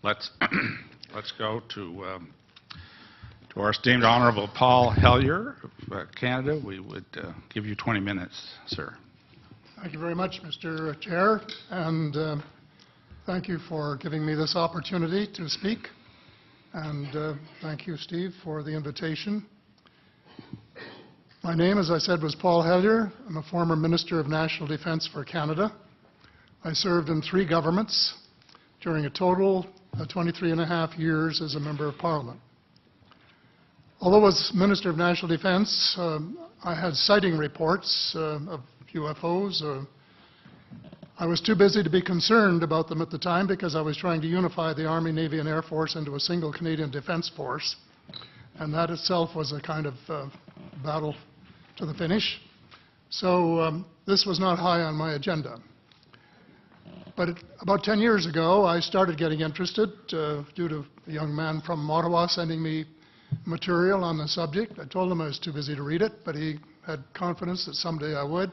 let's let's go to our esteemed Honourable Paul Hellyer of Canada. We would give you 20 minutes, sir. Thank you very much, Mr. Chair, and thank you for giving me this opportunity to speak. And thank you, Steve, for the invitation. My name, as I said, was Paul Hellyer. I'm a former Minister of National Defence for Canada. I served in 3 governments during a total of 23.5 years as a Member of Parliament. Although as Minister of National Defence, I had sighting reports of UFOs. I was too busy to be concerned about them at the time because I was trying to unify the Army, Navy and Air Force into a single Canadian Defence Force. And that itself was a kind of battle to the finish. So this was not high on my agenda. But about 10 years ago, I started getting interested due to a young man from Ottawa sending me material on the subject. I told him I was too busy to read it, but he had confidence that someday I would.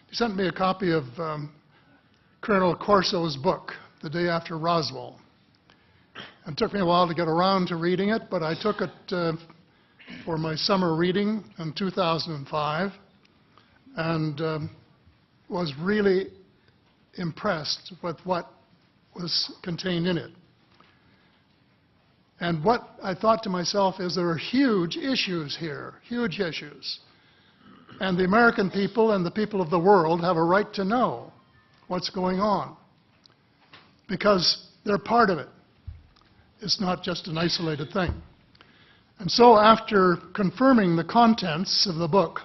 He sent me a copy of Colonel Corso's book, The Day After Roswell. It took me a while to get around to reading it, but I took it for my summer reading in 2005 and was really impressed with what was contained in it. And what I thought to myself is there are huge issues here, huge issues. And the American people and the people of the world have a right to know what's going on because they're part of it. It's not just an isolated thing. And so after confirming the contents of the book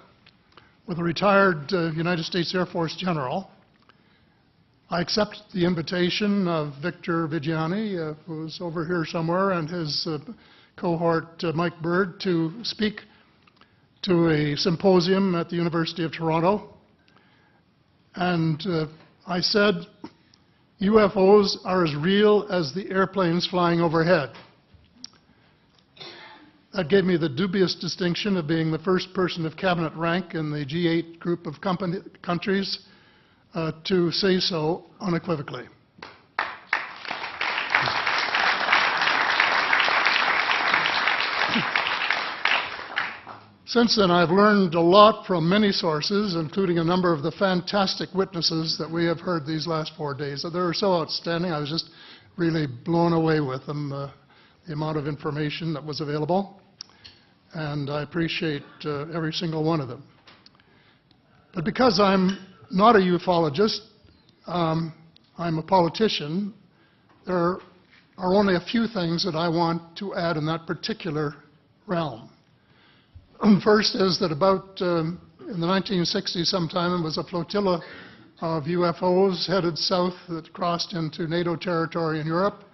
with a retired United States Air Force general, I accepted the invitation of Victor Vigiani, who's over here somewhere, and his cohort, Mike Bird, to speak to a symposium at the University of Toronto. And I said, UFOs are as real as the airplanes flying overhead. That gave me the dubious distinction of being the first person of cabinet rank in the G8 group of countries to say so unequivocally. Since then, I've learned a lot from many sources, including a number of the fantastic witnesses that we have heard these last 4 days. They were so outstanding, I was just really blown away with them, the amount of information that was available. And I appreciate every single one of them. But because I'm not a ufologist, I'm a politician, there are only a few things that I want to add in that particular realm. First is that about in the 1960s sometime, there was a flotilla of UFOs headed south that crossed into NATO territory in Europe.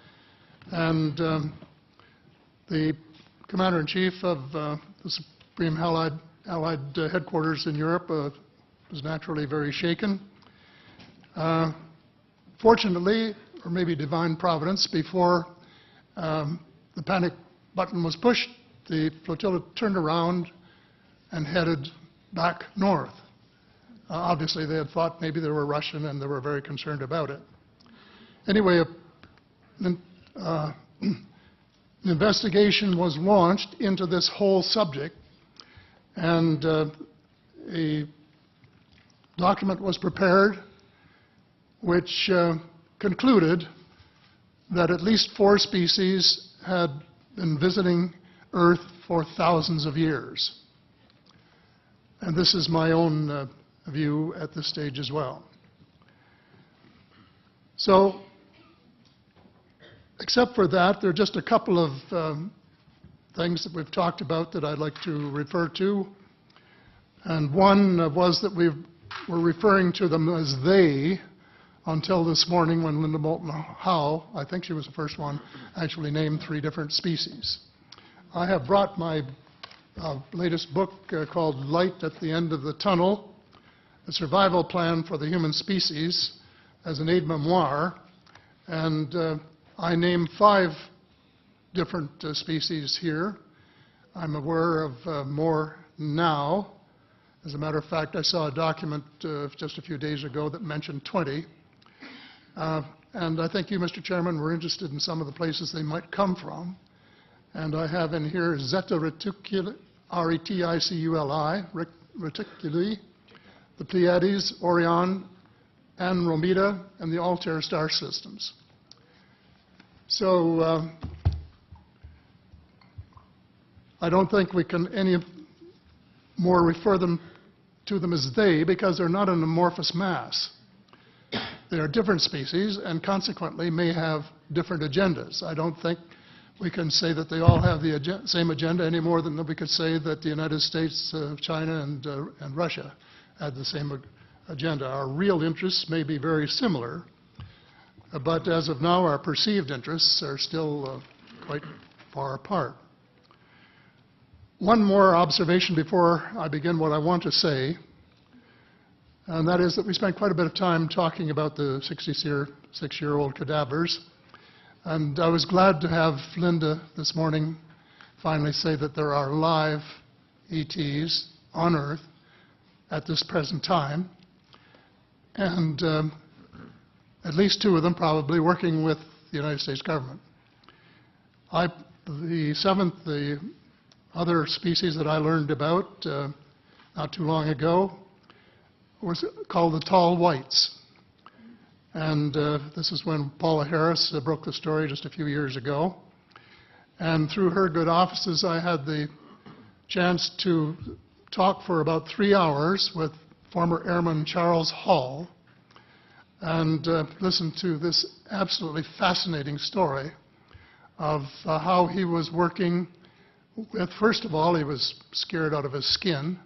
And the Commander-in-Chief of the Supreme Allied Headquarters in Europe was naturally very shaken. Fortunately, or maybe divine providence, before the panic button was pushed, the flotilla turned around and headed back north. Obviously, they had thought maybe they were Russian and they were very concerned about it. Anyway, an investigation was launched into this whole subject, and a document was prepared which concluded that at least 4 species had been visiting Earth for thousands of years. And this is my own view at this stage as well. So, except for that, there are just a couple of things that we've talked about that I'd like to refer to. And one was that we were referring to them as they until this morning when Linda Moulton Howe, I think she was the first one, actually named 3 different species. I have brought my latest book called Light at the End of the Tunnel, A Survival Plan for the Human Species, as an aide-memoir, and I name 5 different species here. I'm aware of more now. As a matter of fact, I saw a document just a few days ago that mentioned 20. and I think you, Mr. Chairman, were interested in some of the places they might come from. And I have in here Zeta Reticuli, R-E-T-I-C-U-L-I, Reticuli, the Pleiades, Orion, Andromeda, and the Altair star systems. So I don't think we can any more refer to them as they, because they're not an amorphous mass. They are different species and consequently may have different agendas. I don't think we can say that they all have the same agenda any more than we could say that the United States, China, and Russia had the same agenda. Our real interests may be very similar, but as of now, our perceived interests are still quite far apart. One more observation before I begin what I want to say, and that is that we spent quite a bit of time talking about the 66-year-old cadavers. And I was glad to have Linda this morning finally say that there are live ETs on Earth at this present time, and at least 2 of them probably working with the United States government. The other species that I learned about not too long ago was called the tall whites. And this is when Paula Harris broke the story just a few years ago. And through her good offices, I had the chance to talk for about 3 hours with former Airman Charles Hall and listen to this absolutely fascinating story of how he was working with, first of all, he was scared out of his skin,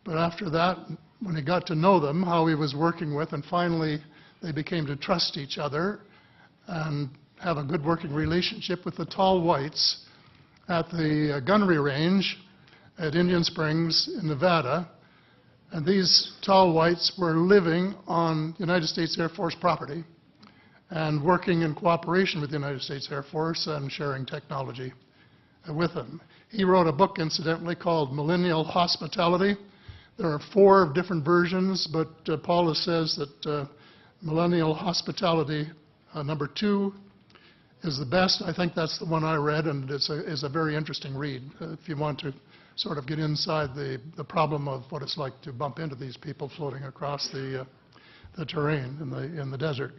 but after that, when he got to know them, how he was working with, and finally they became to trust each other and have a good working relationship with the tall whites at the gunnery range at Indian Springs in Nevada. And these tall whites were living on United States Air Force property and working in cooperation with the United States Air Force and sharing technology with them. He wrote a book, incidentally, called Millennial Hospitality. There are 4 different versions, but Paula says that Millennial Hospitality number 2 is the best. I think that's the one I read, and it's a very interesting read if you want to sort of get inside the problem of what it's like to bump into these people floating across the terrain in the desert.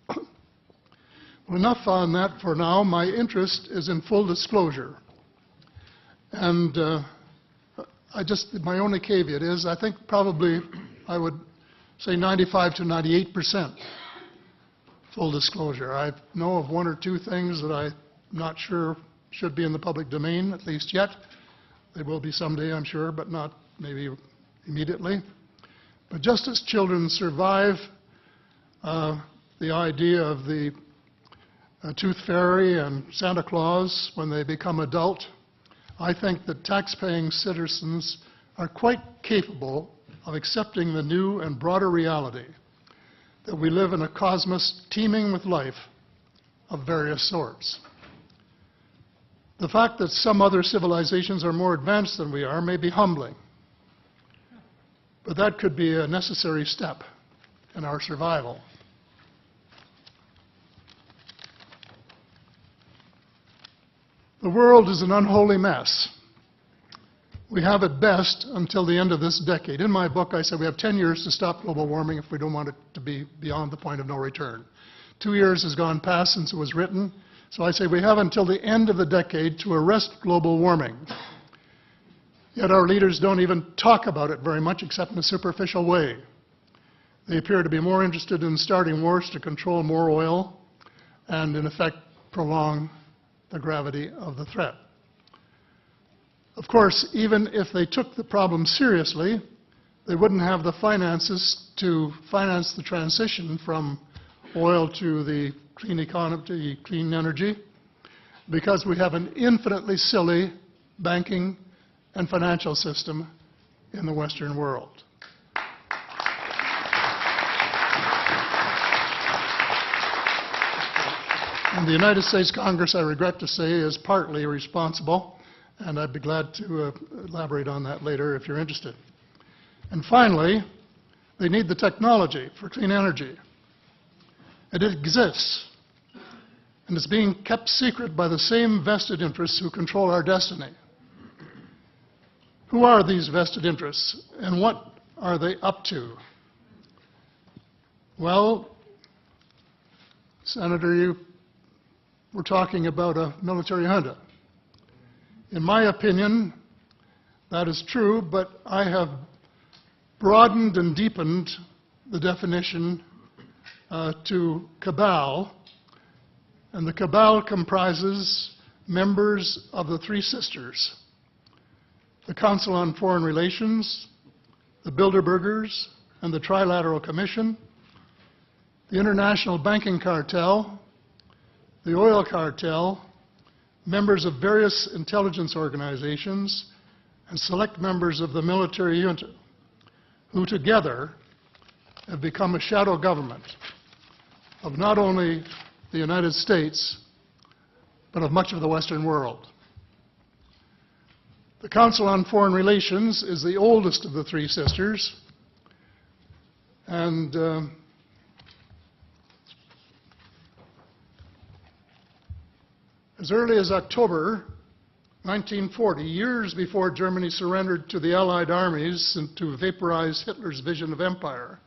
Well, enough on that for now. My interest is in full disclosure. And my only caveat is I think probably I would say 95 to 98% full disclosure. I know of 1 or 2 things that I'm not sure should be in the public domain, at least yet. They will be someday, I'm sure, but not maybe immediately. But just as children survive the idea of the Tooth Fairy and Santa Claus when they become adult, I think that tax-paying citizens are quite capable of accepting the new and broader reality that we live in a cosmos teeming with life of various sorts. The fact that some other civilizations are more advanced than we are may be humbling, but that could be a necessary step in our survival. The world is an unholy mess. We have at best until the end of this decade. In my book, I said we have 10 years to stop global warming if we don't want it to be beyond the point of no return. 2 years has gone past since it was written, so I say we have until the end of the decade to arrest global warming. Yet our leaders don't even talk about it very much except in a superficial way. They appear to be more interested in starting wars to control more oil and, in effect, prolong the gravity of the threat. Of course, even if they took the problem seriously, they wouldn't have the finances to finance the transition from oil to the clean economy, clean energy, because we have an infinitely silly banking and financial system in the Western world. And the United States Congress, I regret to say, is partly responsible, and I'd be glad to elaborate on that later if you're interested. And finally, they need the technology for clean energy. And it exists, and it's being kept secret by the same vested interests who control our destiny. Who are these vested interests, and what are they up to? Well, Senator, you were talking about a military junta. In my opinion, that is true, but I have broadened and deepened the definition to cabal, and the cabal comprises members of the Three Sisters: the Council on Foreign Relations, the Bilderbergers, and the Trilateral Commission, the International Banking Cartel, the Oil Cartel, members of various intelligence organizations, and select members of the military junta, who together have become a shadow government of not only the United States, but of much of the Western world. The Council on Foreign Relations is the oldest of the Three Sisters, and as early as October 1940, years before Germany surrendered to the Allied armies and to vaporize Hitler's vision of empire,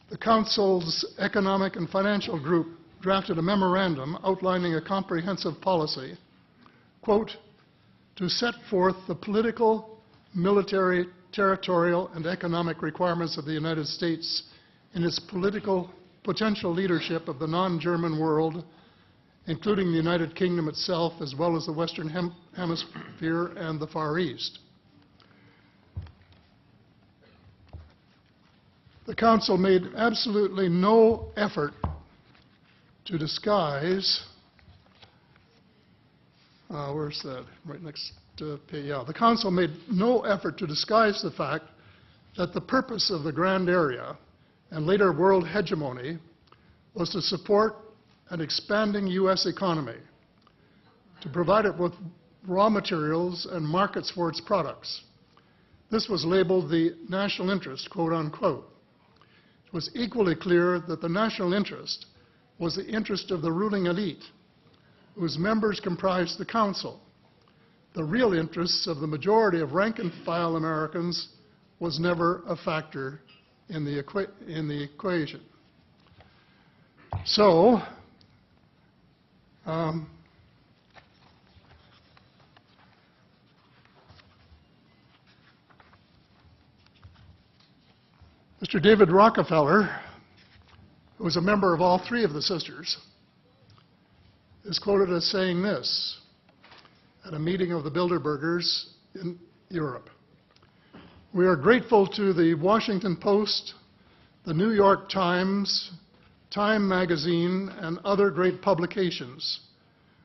the Council's Economic and Financial Group drafted a memorandum outlining a comprehensive policy, quote, to set forth the political, military, territorial, and economic requirements of the United States in its political potential leadership of the non-German world, including the United Kingdom itself, as well as the Western Hemisphere and the Far East. The Council made absolutely no effort to disguise, where's that? Right next page, yeah. The Council made no effort to disguise the fact that the purpose of the Grand Area and later world hegemony was to support an expanding U.S. economy, to provide it with raw materials and markets for its products. This was labeled the national interest, quote unquote. It was equally clear that the national interest was the interest of the ruling elite, whose members comprised the Council. The real interests of the majority of rank-and-file Americans was never a factor in the equation. So, Mr. David Rockefeller, who was a member of all three of the sisters, is quoted as saying this at a meeting of the Bilderbergers in Europe. We are grateful to the Washington Post, the New York Times, Time magazine, and other great publications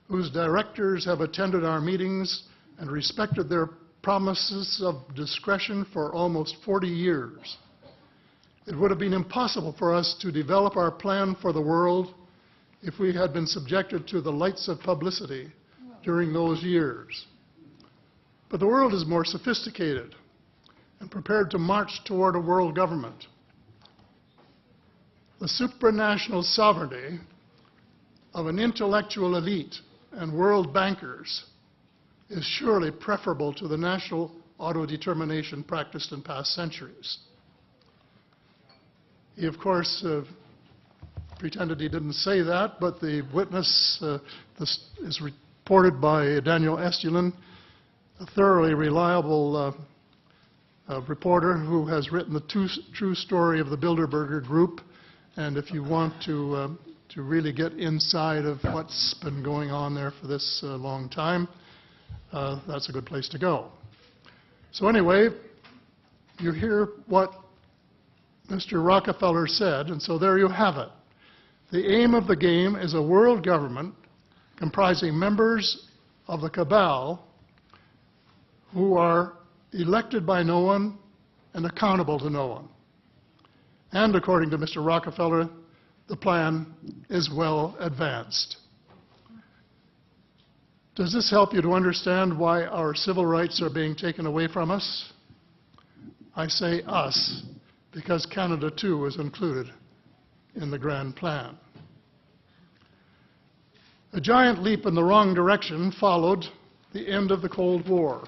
whose directors have attended our meetings and respected their promises of discretion for almost 40 years. It would have been impossible for us to develop our plan for the world if we had been subjected to the lights of publicity during those years. But the world is more sophisticated and prepared to march toward a world government. The supranational sovereignty of an intellectual elite and world bankers is surely preferable to the national autodetermination practiced in past centuries. He, of course, pretended he didn't say that, but the witness this is reported by Daniel Estulin, a thoroughly reliable reporter who has written the true story of the Bilderberger Group. And if you want to really get inside of what's been going on there for this long time, that's a good place to go. So anyway, you hear what Mr. Rockefeller said, and so there you have it. The aim of the game is a world government comprising members of the cabal who are elected by no one and accountable to no one. And according to Mr. Rockefeller, the plan is well advanced. Does this help you to understand why our civil rights are being taken away from us? I say us, because Canada too is included in the grand plan. A giant leap in the wrong direction followed the end of the Cold War.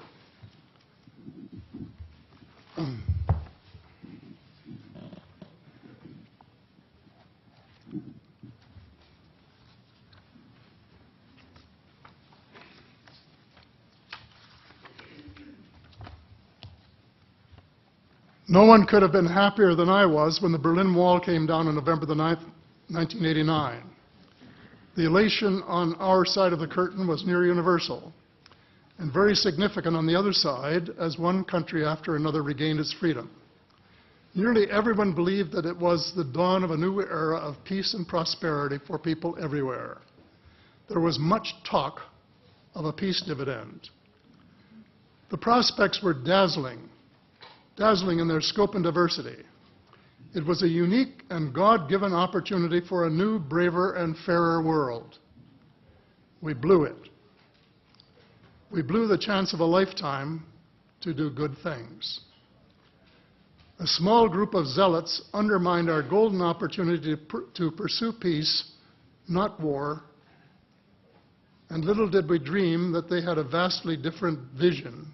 No one could have been happier than I was when the Berlin Wall came down on November the 9th, 1989. The elation on our side of the curtain was near universal and very significant on the other side as one country after another regained its freedom. Nearly everyone believed that it was the dawn of a new era of peace and prosperity for people everywhere. There was much talk of a peace dividend. The prospects were dazzling in their scope and diversity. It was a unique and God-given opportunity for a new, braver, and fairer world. We blew it. We blew the chance of a lifetime to do good things. A small group of zealots undermined our golden opportunity to pursue peace, not war, and little did we dream that they had a vastly different vision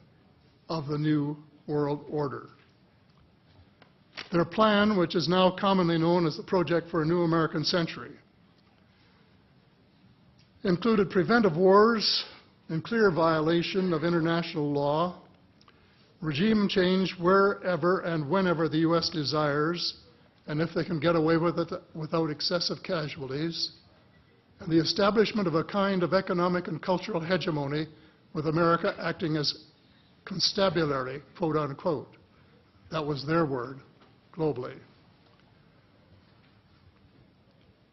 of the new world order. Their plan, which is now commonly known as the Project for a New American Century, included preventive wars in clear violation of international law, regime change wherever and whenever the U.S. desires, and if they can get away with it without excessive casualties, and the establishment of a kind of economic and cultural hegemony with America acting as constabulary, quote unquote. That was their word, globally.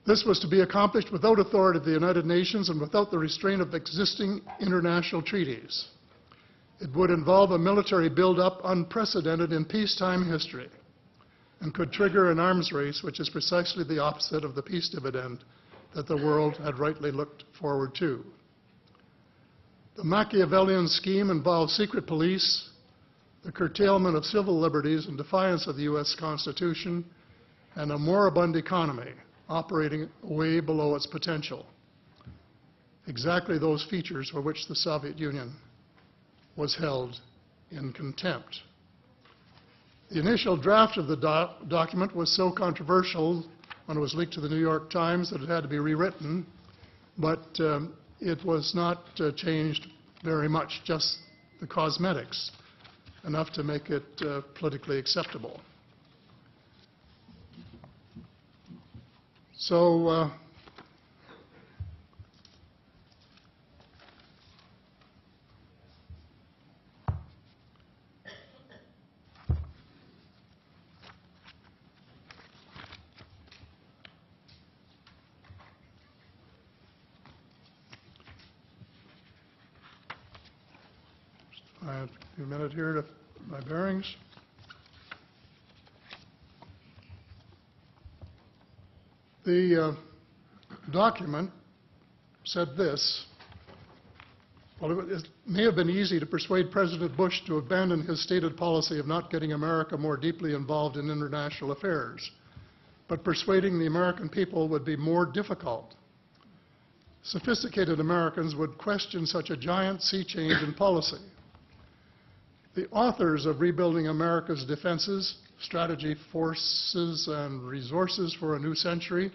This was to be accomplished without authority of the United Nations and without the restraint of existing international treaties. It would involve a military buildup unprecedented in peacetime history and could trigger an arms race, which is precisely the opposite of the peace dividend that the world had rightly looked forward to. The Machiavellian scheme involved secret police, the curtailment of civil liberties in defiance of the U.S. Constitution, and a moribund economy operating way below its potential. Exactly those features for which the Soviet Union was held in contempt. The initial draft of the document was so controversial when it was leaked to the New York Times that it had to be rewritten, but it was not changed very much, just the cosmetics, enough to make it politically acceptable. So I have a minute here to my bearings. The document said this: well, it may have been easy to persuade President Bush to abandon his stated policy of not getting America more deeply involved in international affairs, but persuading the American people would be more difficult. Sophisticated Americans would question such a giant sea change in policy. The authors of Rebuilding America's Defenses, Strategy, Forces, and Resources for a New Century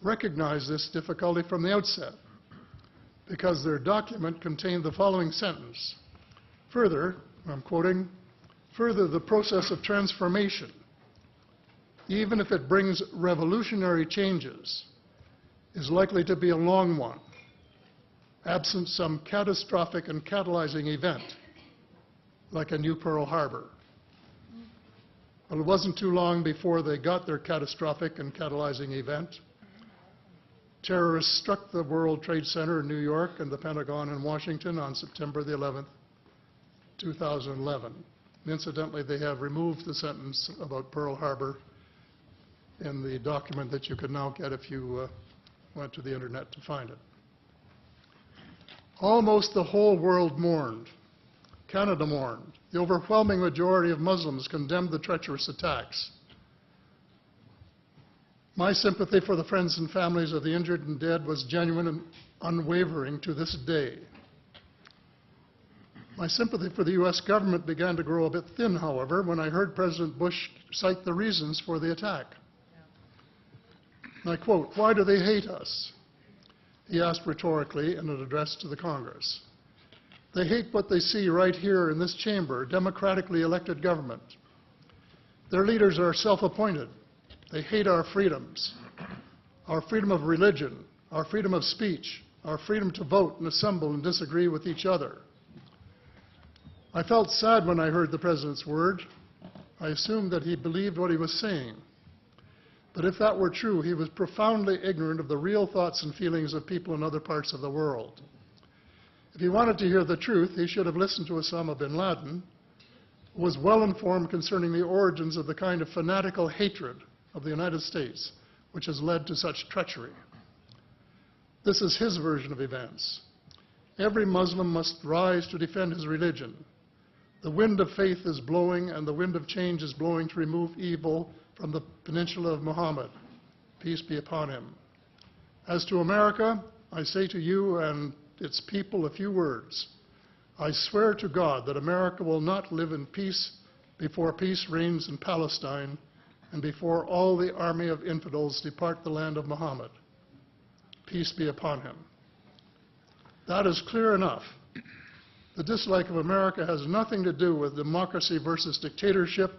recognized this difficulty from the outset because their document contained the following sentence: further, I'm quoting, further, the process of transformation, even if it brings revolutionary changes, is likely to be a long one, absent some catastrophic and catalyzing event, like a new Pearl Harbor. Well, it wasn't too long before they got their catastrophic and catalyzing event. Terrorists struck the World Trade Center in New York and the Pentagon in Washington on September the 11th, 2011. And incidentally, they have removed the sentence about Pearl Harbor in the document that you can now get if you went to the internet to find it. Almost the whole world mourned. Canada mourned. The overwhelming majority of Muslims condemned the treacherous attacks. My sympathy for the friends and families of the injured and dead was genuine and unwavering to this day. My sympathy for the U.S. government began to grow a bit thin, however, when I heard President Bush cite the reasons for the attack. And I quote, "Why do they hate us?" he asked rhetorically in an address to the Congress. "They hate what they see right here in this chamber, democratically elected government. Their leaders are self-appointed. They hate our freedoms, our freedom of religion, our freedom of speech, our freedom to vote and assemble and disagree with each other." I felt sad when I heard the President's word. I assumed that he believed what he was saying. But if that were true, he was profoundly ignorant of the real thoughts and feelings of people in other parts of the world. If he wanted to hear the truth, he should have listened to Osama bin Laden, who was well informed concerning the origins of the kind of fanatical hatred of the United States which has led to such treachery. This is his version of events. Every Muslim must rise to defend his religion. The wind of faith is blowing, and the wind of change is blowing to remove evil from the peninsula of Muhammad. Peace be upon him. As to America, I say to you and its people a few words. I swear to God that America will not live in peace before peace reigns in Palestine and before all the army of infidels depart the land of Muhammad. Peace be upon him. That is clear enough. The dislike of America has nothing to do with democracy versus dictatorship,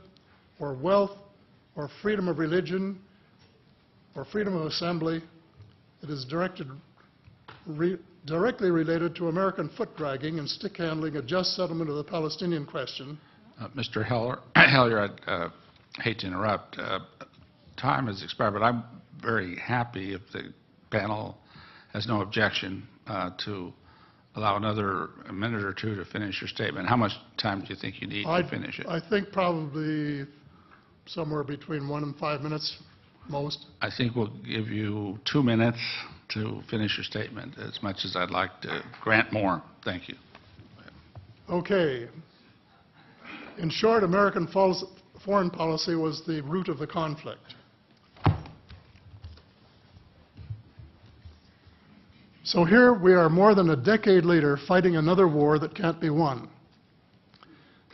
or wealth, or freedom of religion, or freedom of assembly. It is directly related to American foot-dragging and stick-handling a just settlement of the Palestinian question. Mr. Hellyer, I'd hate to interrupt. Time has expired, but I'm very happy if the panel has no objection to allow another minute or two to finish your statement. How much time do you think you need to finish it? I think probably somewhere between 1 and 5 minutes, most. I think we'll give you 2 minutes to finish your statement, as much as I'd like to grant more. Thank you. Okay. In short, American foreign policy was the root of the conflict. So here we are more than a decade later fighting another war that can't be won.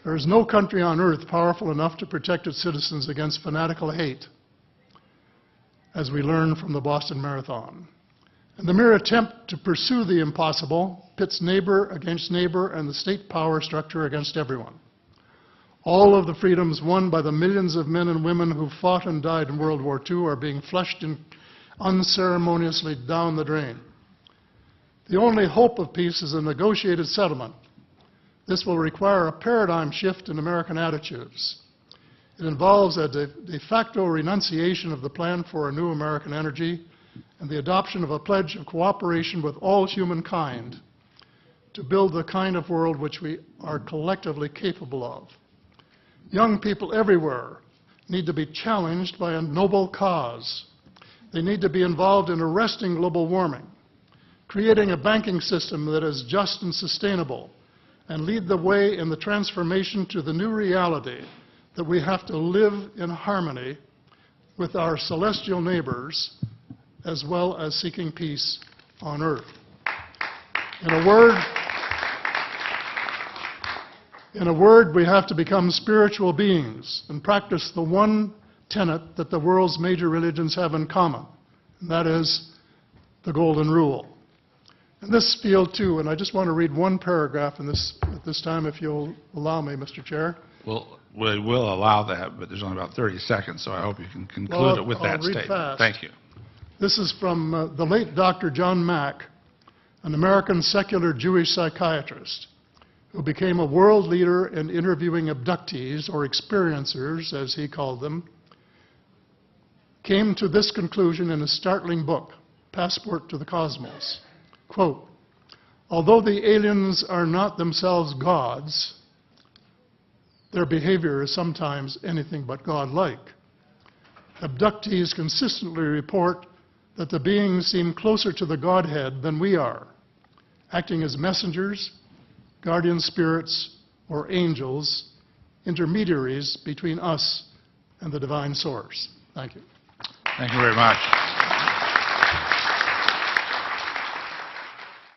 There is no country on earth powerful enough to protect its citizens against fanatical hate, as we learned from the Boston Marathon. And the mere attempt to pursue the impossible pits neighbor against neighbor and the state power structure against everyone. All of the freedoms won by the millions of men and women who fought and died in World War II are being flushed unceremoniously down the drain. The only hope of peace is a negotiated settlement. This will require a paradigm shift in American attitudes. It involves a de facto renunciation of the plan for a new American energy and the adoption of a pledge of cooperation with all humankind to build the kind of world which we are collectively capable of. Young people everywhere need to be challenged by a noble cause. They need to be involved in arresting global warming, creating a banking system that is just and sustainable, and lead the way in the transformation to the new reality that we have to live in harmony with our celestial neighbors, as well as seeking peace on earth. In a word, we have to become spiritual beings and practice the one tenet that the world's major religions have in common, and that is the Golden Rule. In this field, too, and I just want to read one paragraph at this time, if you'll allow me, Mr. Chair. Well, we will allow that, but there's only about 30 seconds, so I hope you can conclude it with that statement. Fast. Thank you. This is from the late Dr. John Mack, an American secular Jewish psychiatrist who became a world leader in interviewing abductees, or experiencers, as he called them, came to this conclusion in a startling book, Passport to the Cosmos. Quote, although the aliens are not themselves gods, their behavior is sometimes anything but godlike. Abductees consistently report that the beings seem closer to the Godhead than we are, acting as messengers, guardian spirits, or angels, intermediaries between us and the divine source. Thank you. Thank you very much.